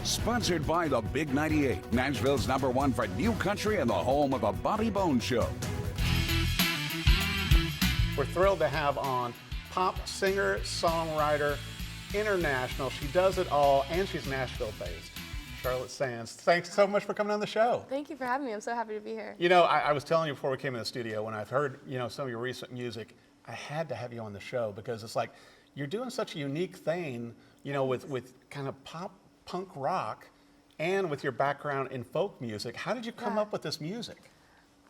Sponsored by the Big 98, Nashville's #1 for new country and the home of the Bobby Bones Show. We're thrilled to have on pop singer, songwriter, international. She does it all, and she's Nashville-based. Charlotte Sands, thanks so much for coming on the show. Thank you for having me. I'm so happy to be here. You know, I was telling you before we came in the studio, when I've heard, some of your recent music, I had to have you on the show because it's like you're doing such a unique thing, with kind of pop, punk rock, and with your background in folk music. How did you come up with this music?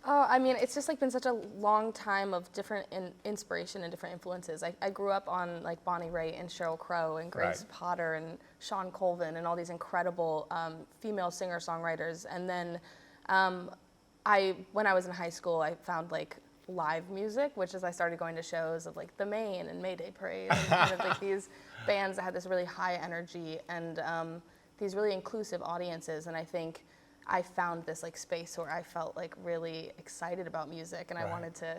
Oh, I mean, it's just been such a long time of different inspiration and different influences. I grew up on Bonnie Raitt and Sheryl Crow and Grace Potter and Shawn Colvin and all these incredible female singer-songwriters. And then when I was in high school, I found live music, which is I started going to shows of The Maine and Mayday Parade and kind of these bands that had this really high energy and these really inclusive audiences. And I think I found this space where I felt really excited about music, and I wanted to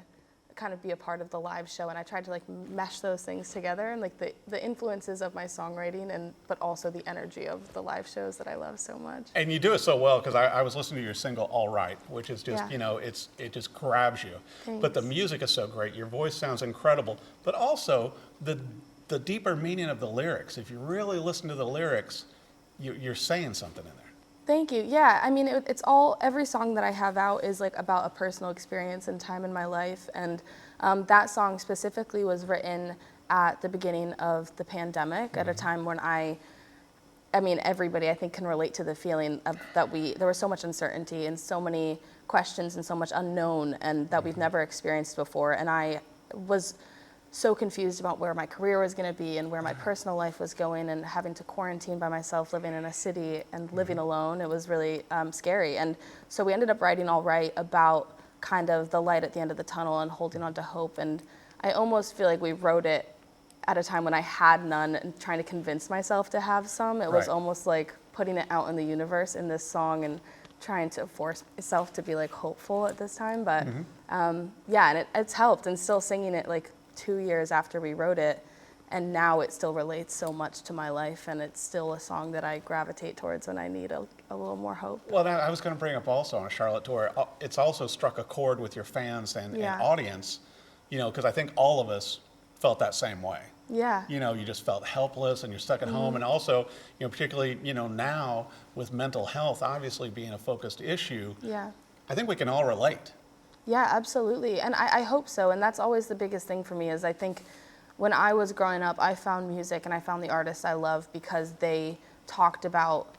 kind of be a part of the live show, and I tried to mesh those things together, and the influences of my songwriting but also the energy of the live shows that I love so much. And you do it so well, because I was listening to your single All Right, which is just it just grabs you. Thanks. But the music is so great, your voice sounds incredible, but also the deeper meaning of the lyrics. If you really listen to the lyrics, you're saying something in there. Thank you. Yeah, I mean, every song that I have out is about a personal experience and time in my life. And that song specifically was written at the beginning of the pandemic, at a time when I mean, everybody I think can relate to the feeling of there was so much uncertainty and so many questions and so much unknown and that we've never experienced before. And I was so confused about where my career was going to be and where my personal life was going, and having to quarantine by myself, living in a city and living alone. It was really scary. And so we ended up writing All Right about kind of the light at the end of the tunnel and holding on to hope. And I almost feel like we wrote it at a time when I had none and trying to convince myself to have some. It was almost like putting it out in the universe in this song and trying to force myself to be hopeful at this time. But and it's helped, and still singing it 2 years after we wrote it, and now it still relates so much to my life, and it's still a song that I gravitate towards when I need a little more hope. Well, I was going to bring up also on Charlotte Tour, it's also struck a chord with your fans and audience, because I think all of us felt that same way. Yeah. You just felt helpless and you're stuck at home, and also, particularly, now with mental health obviously being a focused issue, I think we can all relate. Yeah, absolutely. And I hope so. And that's always the biggest thing for me is I think when I was growing up, I found music and I found the artists I love because they talked about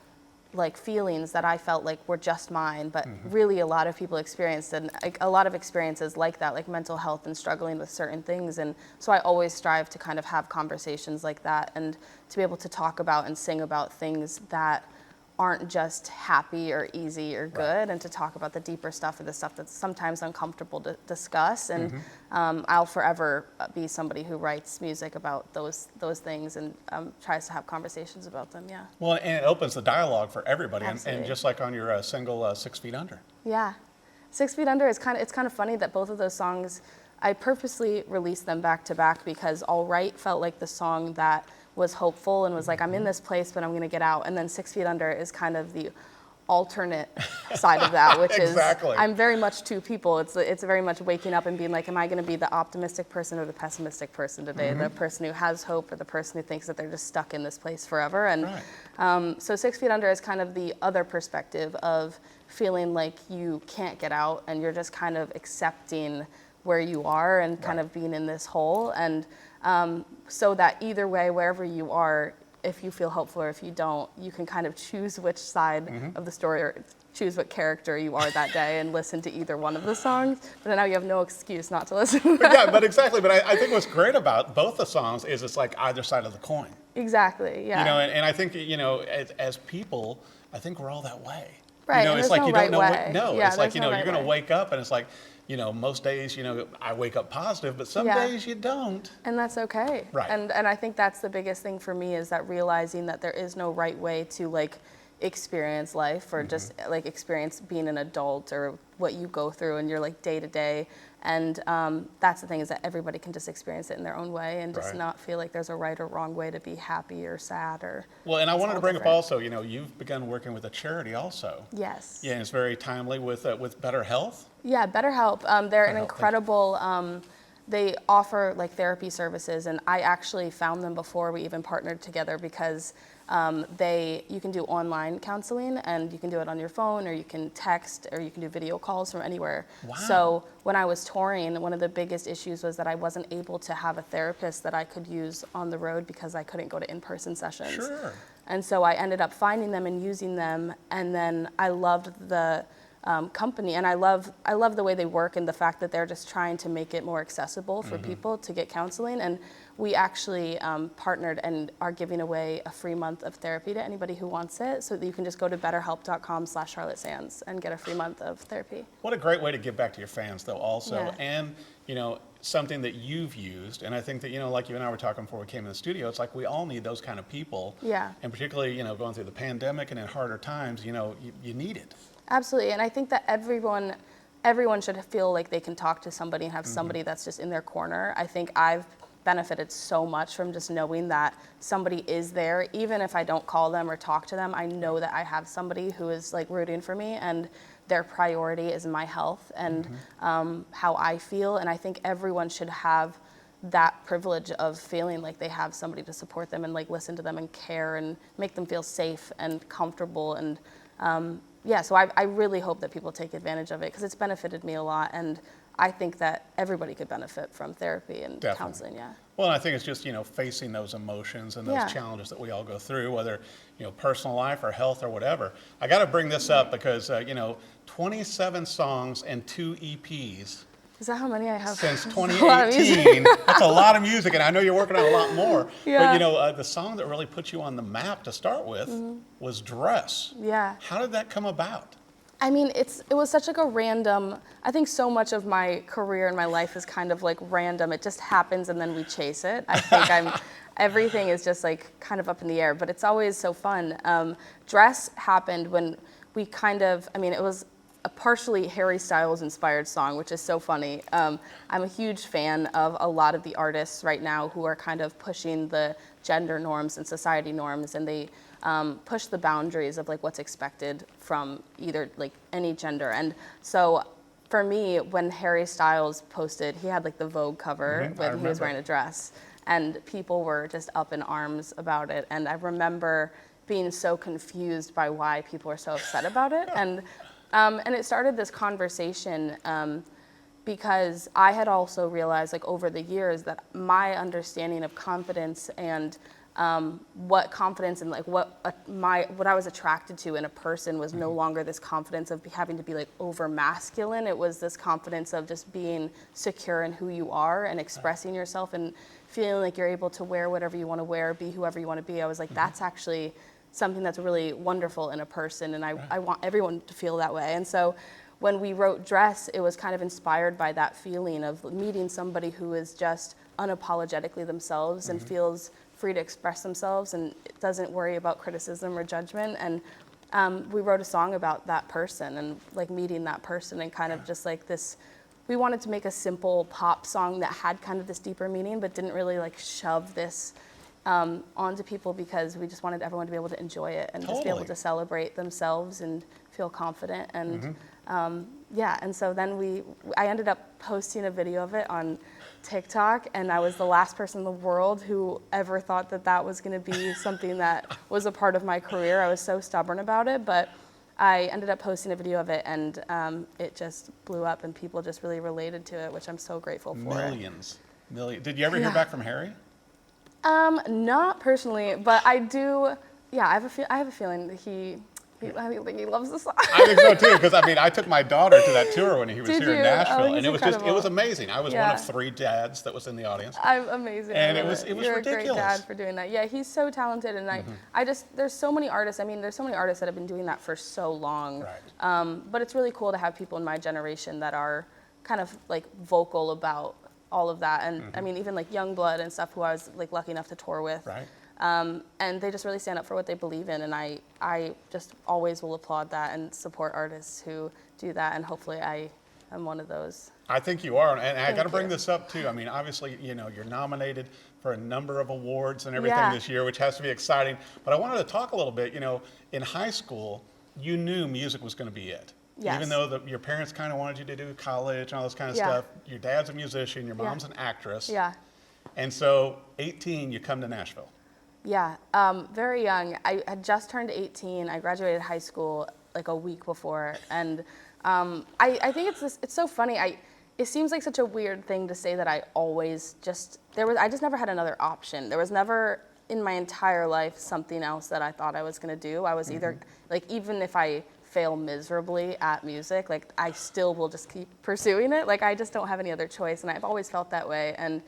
feelings that I felt were just mine, but really a lot of people experienced, and a lot of experiences like that, like mental health and struggling with certain things. And so I always strive to kind of have conversations like that and to be able to talk about and sing about things that aren't just happy or easy or good, and to talk about the deeper stuff or the stuff that's sometimes uncomfortable to discuss. And I'll forever be somebody who writes music about those things and tries to have conversations about them. Yeah. Well, and it opens the dialogue for everybody, and just like on your single 6 Feet Under. Yeah, 6 Feet Under is kind of funny that both of those songs, I purposely released them back to back because All Right felt like the song that was hopeful and was I'm in this place, but I'm going to get out. And then 6 Feet Under is kind of the alternate side of that, which is I'm very much two people. It's very much waking up and being am I going to be the optimistic person or the pessimistic person today? The person who has hope or the person who thinks that they're just stuck in this place forever? And so 6 Feet Under is kind of the other perspective of feeling like you can't get out and you're just kind of accepting where you are and kind of being in this hole. And so that either way, wherever you are, if you feel hopeful or if you don't, you can kind of choose which side of the story or choose what character you are that day and listen to either one of the songs. But now you have no excuse not to listen. Yeah, but exactly. But I think what's great about both the songs is it's either side of the coin. Exactly, yeah. And I think, as people, I think we're all that way. Right, and it's there's no you right don't know way. it's there's you're going to wake up and it's most days, I wake up positive, but some days you don't. And that's okay. Right. And I think that's the biggest thing for me is that realizing that there is no right way to experience life or just like experience being an adult or what you go through in your like day to day. And that's the thing, is that everybody can just experience it in their own way and just Right. not feel like there's a right or wrong way to be happy or sad or. Well, and I it's wanted all to bring up different. also, you know, you've begun working with a charity also. Yes. Yeah, and it's very timely with Better Health. Yeah, BetterHelp. They're an BetterHelp, incredible. They offer like therapy services, and I actually found them before we even partnered together because you can do online counseling, and you can do it on your phone, or you can text, or you can do video calls from anywhere. Wow. So when I was touring, one of the biggest issues was that I wasn't able to have a therapist that I could use on the road because I couldn't go to in-person sessions. Sure. And so I ended up finding them and using them, and then I loved the company, and I love the way they work and the fact that they're just trying to make it more accessible for people to get counseling. And we actually partnered and are giving away a free month of therapy to anybody who wants it, so that you can just go to betterhelp.com/CharlotteSands and get a free month of therapy. What a great way to give back to your fans, though, also. Yeah. And, you know, something that you've used. And I think that, you know, like you and I were talking before we came in the studio, it's like we all need those kind of people. Yeah. And particularly, you know, going through the pandemic and in harder times, you know, you need it. Absolutely, and I think that everyone should feel like they can talk to somebody and have somebody that's just in their corner. I think I've benefited so much from just knowing that somebody is there. Even if I don't call them or talk to them, I know that I have somebody who is like rooting for me, and their priority is my health and how I feel. And I think everyone should have that privilege of feeling like they have somebody to support them and like listen to them and care and make them feel safe and comfortable. And yeah, so I really hope that people take advantage of it, because it's benefited me a lot, and I think that everybody could benefit from therapy and Definitely. counseling. Yeah. Well, I think it's just, you know, facing those emotions and those Yeah. challenges that we all go through, whether, you know, personal life or health or whatever. I got to bring this up because, you know, 27 songs and 2 EPs Is that how many I have? since That's a lot of music. 2018. That's a lot of music, and I know you're working on a lot more. Yeah. But, you know, the song that really put you on the map to start with was Dress. Yeah. How did that come about? I mean, it was such like a random, I think so much of my career and my life is kind of like random. It just happens and then we chase it. I think everything is just like kind of up in the air, but it's always so fun. Dress happened when we it was a partially Harry Styles inspired song, which is so funny. I'm a huge fan of a lot of the artists right now who are kind of pushing the gender norms and society norms, and they push the boundaries of like what's expected from either like any gender. And so for me, when Harry Styles posted, he had like the Vogue cover when he was wearing a dress, and people were just up in arms about it. And I remember being so confused by why people were so upset about it. And it started this conversation because I had also realized like over the years that my understanding of confidence and what confidence and like what I was attracted to in a person was no longer this confidence of having to be like over masculine. It was this confidence of just being secure in who you are and expressing yourself and feeling like you're able to wear whatever you want to wear, be whoever you want to be. I was like, that's actually something that's really wonderful in a person, and I want everyone to feel that way. And so when we wrote Dress, it was kind of inspired by that feeling of meeting somebody who is just unapologetically themselves and feels free to express themselves and doesn't worry about criticism or judgment. And we wrote a song about that person and like meeting that person, and kind of just like this, we wanted to make a simple pop song that had kind of this deeper meaning, but didn't really like shove this onto people, because we just wanted everyone to be able to enjoy it and just be able to celebrate themselves and feel confident. And and so then I ended up posting a video of it on TikTok, and I was the last person in the world who ever thought that that was going to be something that was a part of my career. I was so stubborn about it, but I ended up posting a video of it, and it just blew up, and people just really related to it, which I'm so grateful for. Millions. Did you ever hear back from Harry? Not personally, but I do. Yeah, I have a feeling that I think he loves the song. I think so too, because I mean, I took my daughter to that tour when he was Did here in you? Nashville, Oh, and he's it was incredible. amazing. I was one Yeah. of 3 dads that was in the audience. I'm amazing. And I it love was You're ridiculous. a great dad for doing that. Yeah, he's so talented, and there's so many artists. I mean, there's so many artists that have been doing that for so long. Right. But it's really cool to have people in my generation that are kind of like vocal about all of that. And I mean, even like Youngblood and stuff, who I was like lucky enough to tour with. Right. And they just really stand up for what they believe in, and I just always will applaud that and support artists who do that, and hopefully I am one of those. I think you are, and I got to bring you. this up too. I mean, obviously, you know, you're nominated for a number of awards and everything Yeah. this year, which has to be exciting. But I wanted to talk a little bit. You know, in high school, you knew music was going to be it. Yes. Even though your parents kind of wanted you to do college and all this kind of Yeah. stuff. Your dad's a musician, your Yeah. mom's an actress. Yeah. And so, 18, you come to Nashville. Yeah, very young. I had just turned 18. I graduated high school like a week before, and I think it's so funny. It seems like such a weird thing to say that I just never had another option. There was never in my entire life something else that I thought I was gonna do. I was either like, even if I fail miserably at music, like I still will just keep pursuing it. Like I just don't have any other choice, and I've always felt that way. And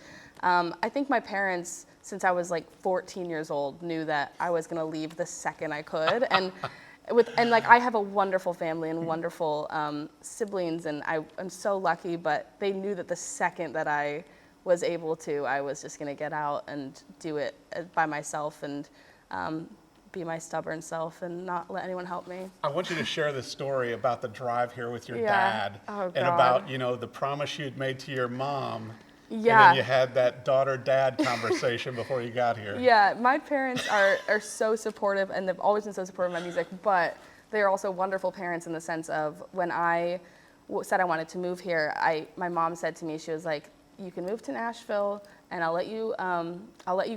I think my parents, since I was like 14 years old, knew that I was gonna leave the second I could. And like I have a wonderful family and wonderful siblings, and I'm so lucky. But they knew that the second that I was able to, I was just gonna get out and do it by myself and be my stubborn self and not let anyone help me. I want you to share this story about the drive here with your Yeah. dad, Oh, and God. about, you know, the promise you'd made to your mom. Yeah. And then you had that daughter-dad conversation before you got here. Yeah, my parents are so supportive, and they've always been so supportive of my music, but they are also wonderful parents in the sense of when I said I wanted to move here, my mom said to me, she was like, you can move to Nashville and I'll let you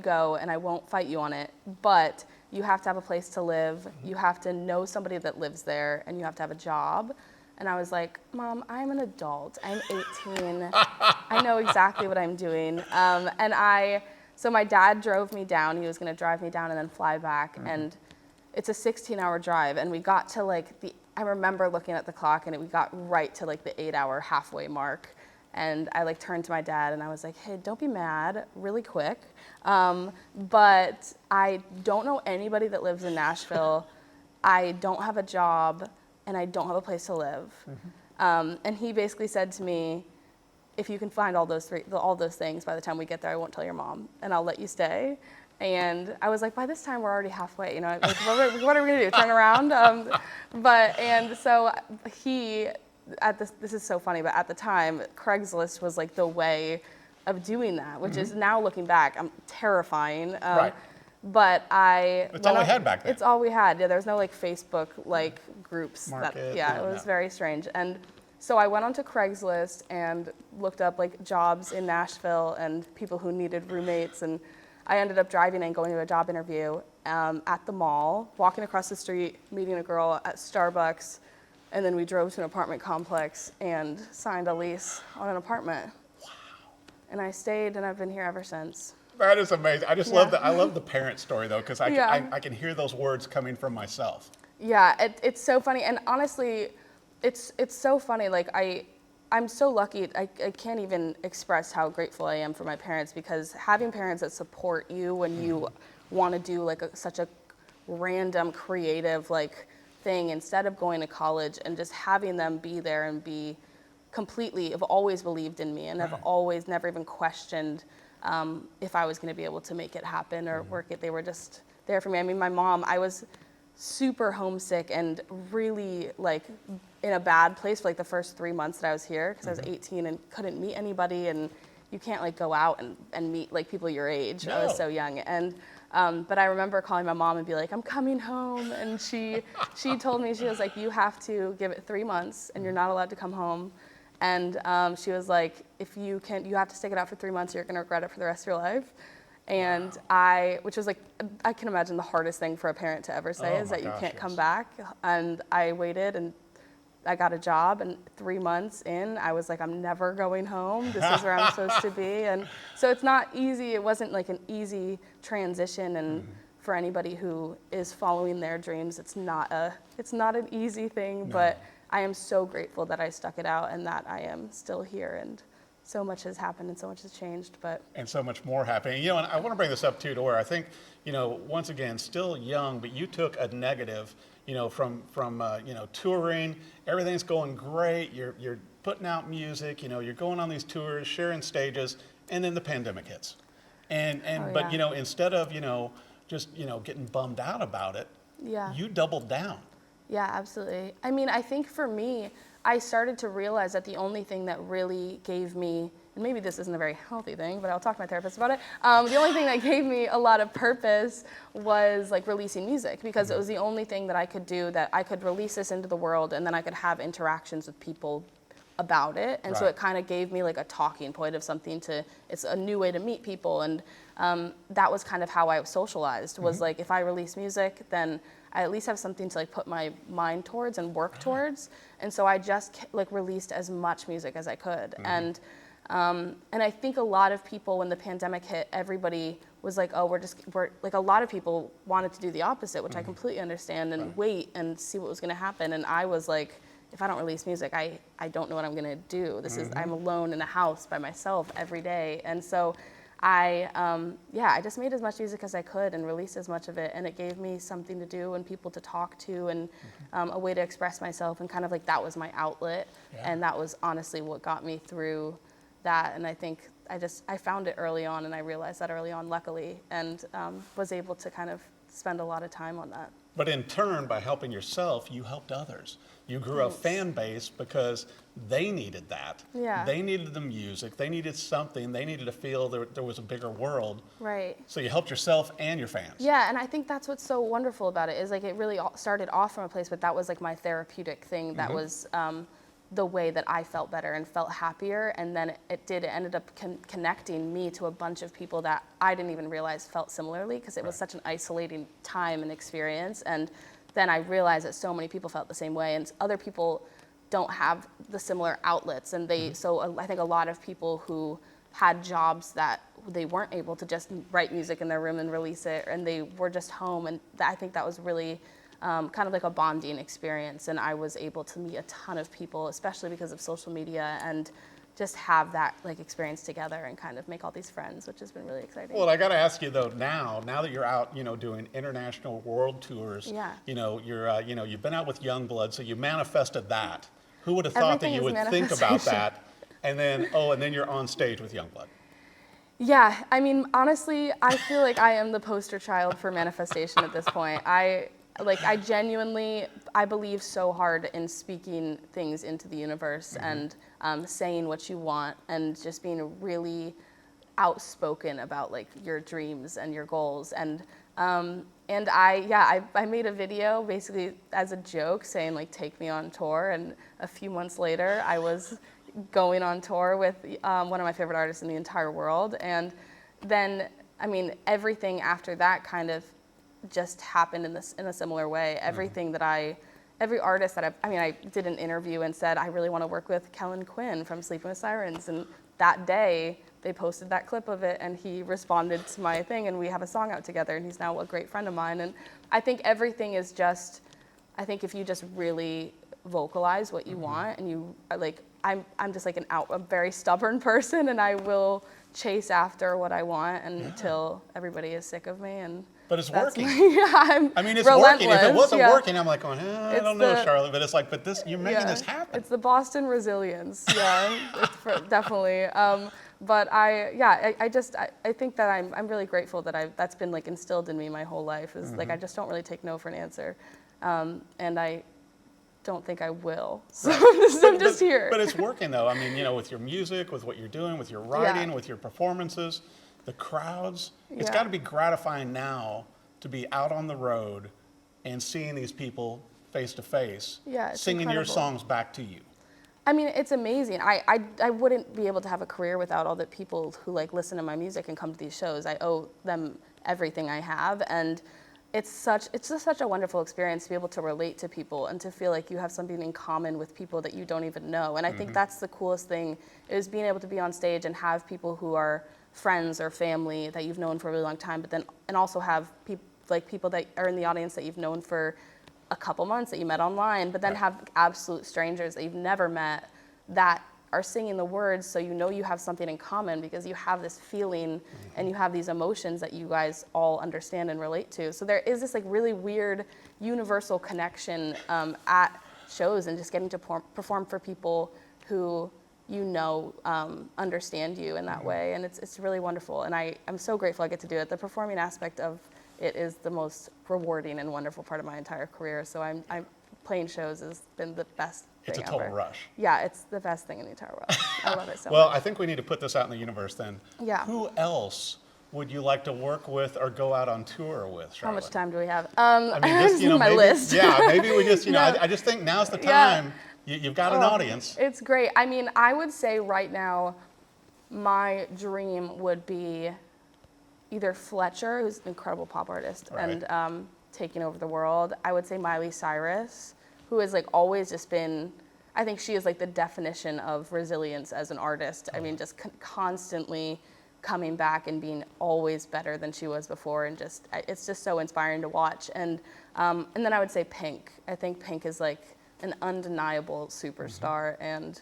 go and I won't fight you on it, but you have to have a place to live, you have to know somebody that lives there, and you have to have a job. And I was like, Mom, I'm an adult. I'm 18. I know exactly what I'm doing. So my dad drove me down. He was going to drive me down and then fly back. And it's a 16-hour drive. And we got to I remember looking at the clock, and we got right to like the 8-hour halfway mark. And I turned to my dad and I was like, hey, don't be mad, really quick. But I don't know anybody that lives in Nashville. I don't have a job, and I don't have a place to live. And he basically said to me, if you can find all those things by the time we get there, I won't tell your mom, and I'll let you stay. And I was like, by this time we're already halfway, you know, like, what are we gonna do, turn around? So this is so funny, but at the time, Craigslist was like the way of doing that, which is now looking back, terrifying. Right. But It's all we had back then. It's all we had. Yeah, there was no Facebook groups. Market, It was very strange. And so I went onto Craigslist and looked up jobs in Nashville and people who needed roommates. And I ended up driving and going to a job interview at the mall, walking across the street, meeting a girl at Starbucks, and then we drove to an apartment complex and signed a lease on an apartment. Wow. And I stayed, and I've been here ever since. That is amazing. I just love I love the parent story though, because I can hear those words coming from myself. Yeah, it's so funny, and honestly, it's so funny. I'm so lucky. I can't even express how grateful I am for my parents, because having parents that support you when you want to do such a random creative thing instead of going to college, and just having them be there and be completely have always believed in me, and have always never even questioned if I was going to be able to make it happen or work it. They were just there for me. I mean, my mom, I was super homesick and really in a bad place for the first 3 months that I was here, because I was 18 and couldn't meet anybody, and you can't go out and meet people your age. No. I was so young. And but I remember calling my mom and be like, I'm coming home, and she told me, she was like, you have to give it 3 months and you're not allowed to come home. And she was like, if you have to stick it out for 3 months, you're gonna regret it for the rest of your life. And which was I can imagine the hardest thing for a parent to ever say, is that you can't come back. And I waited, and I got a job, and 3 months in, I was like, I'm never going home. This is where I'm supposed to be. And so it's not easy. It wasn't an easy transition. And for anybody who is following their dreams, it's not an easy thing, but I am so grateful that I stuck it out and that I am still here, and so much has happened and so much has changed. And so much more happening. You know, and I want to bring this up too, to where I think, you know, once again, still young, but you took a negative, you know, from touring, everything's going great, you're putting out music, you know, you're going on these tours, sharing stages, and then the pandemic hits. But you know, instead of, you know, just, getting bummed out about it, Yeah. you doubled down. Yeah, absolutely. I mean, I think for me, I started to realize that the only thing that really gave me, and maybe this isn't a very healthy thing, but I'll talk to my therapist about it. The only thing that gave me a lot of purpose was like releasing music, because it was the only thing that I could do, that I could release this into the world and then I could have interactions with people about it. And so Right. it kind of gave me like a talking point of something to, it's a new way to meet people. And that was kind of how I socialized, was like, if I release music, then I at least have something to like put my mind towards and work towards. And so I just like released as much music as I could. And I think a lot of people, when the pandemic hit, everybody was like, oh, we're like, a lot of people wanted to do the opposite, which I completely understand, and wait and see what was going to happen. And I was like, if I don't release music, I don't know what I'm going to do. This is, I'm alone in a house by myself every day. And so I just made as much music as I could and released as much of it. And it gave me something to do and people to talk to, and a way to express myself. And kind of like that was my outlet. Yeah. And that was honestly what got me through that. And I think I found it early on, and I realized that early on, luckily, and was able to kind of spend a lot of time on that. But in turn, by helping yourself, you helped others. You grew a fan base because they needed that. Yeah. They needed the music. They needed something. They needed to feel there was a bigger world. Right. So you helped yourself and your fans. Yeah, and I think that's what's so wonderful about it, is like it really started off from a place, but that was like my therapeutic thing. That was the way that I felt better and felt happier. And then it ended up connecting me to a bunch of people that I didn't even realize felt similarly, because it was such an isolating time and experience. And then I realized that so many people felt the same way, and other people don't have the similar outlets. And so I think a lot of people who had jobs that they weren't able to just write music in their room and release it, and they were just home. And I think that was really kind of like a bonding experience. And I was able to meet a ton of people, especially because of social media, and just have that like experience together and kind of make all these friends, which has been really exciting. Well, I got to ask you though, now that you're out, doing international world tours, Yeah. you're, you've been out with Youngblood, so you manifested that. Who would have thought that Everything you is would think about manifestation. that? And then you're on stage with Youngblood. Yeah, I mean, honestly, I feel like I am the poster child for manifestation at this point. I genuinely, I believe so hard in speaking things into the universe and saying what you want, and just being really outspoken about like your dreams and your goals. And I made a video basically as a joke saying like, take me on tour. And a few months later, I was going on tour with one of my favorite artists in the entire world. And then, I mean, everything after that kind of just happened in a similar way. Everything that every artist that I did an interview and said, I really want to work with Kellen Quinn from Sleeping with Sirens. And that day, they posted that clip of it, and he responded to my thing, and we have a song out together, and he's now a great friend of mine. And I think everything is just, I think if you just really vocalize what you want, and you like, I'm just like a very stubborn person, and I will chase after what I want until everybody is sick of me. And But it's working. It's working. If it wasn't yeah. working, I'm like, I don't know, Charlotte. But it's like, you're making this happen. It's the Boston resilience. Yeah, definitely. But I think that I'm really grateful that that's been like instilled in me my whole life. Is like, I just don't really take no for an answer, and I don't think I will. So I'm just here. But it's working though. I mean, with your music, with what you're doing, with your writing, with your performances, the crowds. It's got to be gratifying now to be out on the road and seeing these people face to face, singing incredible. your songs back to you. I mean, it's amazing. I wouldn't be able to have a career without all the people who like listen to my music and come to these shows. I owe them everything I have, and it's just such a wonderful experience to be able to relate to people and to feel like you have something in common with people that you don't even know. And I think that's the coolest thing, is being able to be on stage and have people who are friends or family that you've known for a really long time, but then and also have people that are in the audience that you've known for a couple months, that you met online, but then have absolute strangers that you've never met that are singing the words, so you know you have something in common because you have this feeling and you have these emotions that you guys all understand and relate to. So there is this like really weird universal connection at shows, and just getting to perform for people who understand you in that way. And it's really wonderful, and I'm so grateful I get to do it. The performing aspect of it is the most rewarding and wonderful part of my entire career. So I'm playing shows has been the best thing It's a ever. total rush. Yeah, it's the best thing in the entire world. I love it so Well, much. I think we need to put this out in the universe then. Yeah. Who else would you like to work with or go out on tour with, How Charlotte? much time do we have? I mean, just, you know, my maybe, list. Yeah, maybe we just, No. I just think now's the Yeah. time. You've got an audience. It's great. I mean, I would say right now, my dream would be either Fletcher, who's an incredible pop artist, Right. and taking over the world. I would say Miley Cyrus, who has like always just been, I think she is like the definition of resilience as an artist. I mean, just constantly coming back and being always better than she was before, and just it's just so inspiring to watch. And then I would say Pink. I think Pink is like an undeniable superstar, and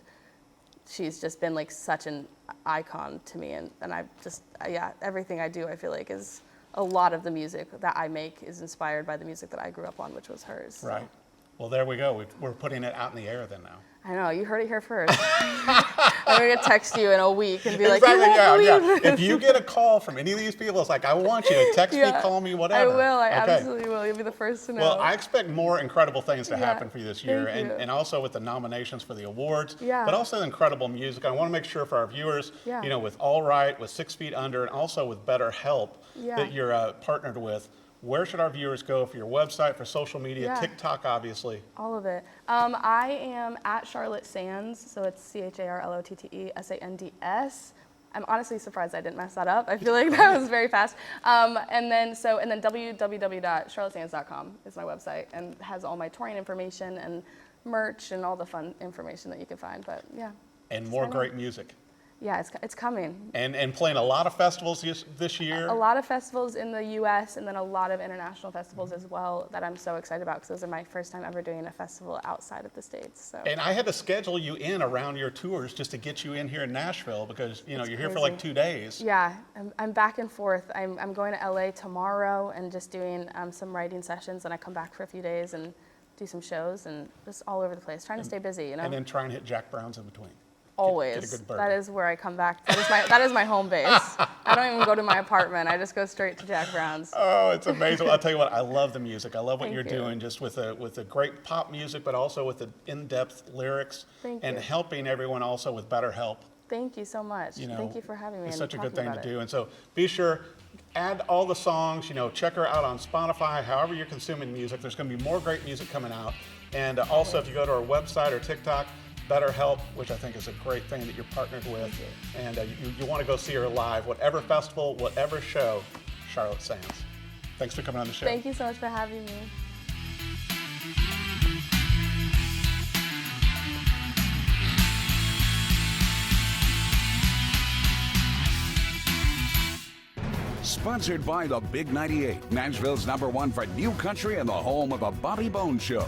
she's just been like such an icon to me, and I just yeah, everything I do I feel like is a lot of the music that I make is inspired by the music that I grew up on, which was hers. So. Right. Well, there we go. We're putting it out in the air then now. I know, you heard it here first. I'm gonna text you in a week and be like, Exactly, you won't yeah. believe If you get a call from any of these people, it's like, I want you to text me, call me, I whatever. will, I Okay. absolutely will. You'll be the first to know. Well, I expect more incredible things to Yeah, happen for you this year, thank you. and also with the nominations for the awards, Yeah. but also incredible music. I want to make sure for our viewers, Yeah. you know, with All Right, with 6 Feet Under, and also with Better Help Yeah. that you're partnered with. Where should our viewers go for your website, for social media, Yeah. TikTok, obviously? All of it. I am at Charlotte Sands, so it's CharlotteSands. I'm honestly surprised I didn't mess that up. I feel like that was very fast. And then www.charlottesands.com is my website, and has all my touring information and merch and all the fun information that you can find. But yeah. And more Sign up. great music. Yeah, it's coming. And playing a lot of festivals this year. A lot of festivals in the U.S. and then a lot of international festivals as well that I'm so excited about, because those are my first time ever doing a festival outside of the States. So. And I had to schedule you in around your tours just to get you in here in Nashville, because you know It's you're here for crazy. like 2 days. Yeah, I'm back and forth. I'm going to LA tomorrow and just doing some writing sessions, and I come back for a few days and do some shows, and just all over the place, trying to stay busy, you know. And then try and hit Jack Brown's in between. Always. Get a good burger. That is where I come back. That is my home base. I don't even go to my apartment. I just go straight to Jack Brown's. Oh, it's amazing. I'll tell you what, I love the music. I love what Thank you're you. doing, just with the great pop music, but also with the in-depth lyrics, Thank and you. helping everyone also with Better Help. Thank you so much. You know, Thank you for having me. It's and such a good talking thing to about it. do. And so be sure, add all the songs, you know, check her out on Spotify, however you're consuming music. There's going to be more great music coming out. And also, if you go to our website or TikTok, Better Help, which I think is a great thing that you're partnered with. And you want to go see her live, whatever festival, whatever show, Charlotte Sands. Thanks for coming on the show. Thank you so much for having me. Sponsored by the Big 98, Nashville's #1 for new country and the home of the Bobby Bones Show.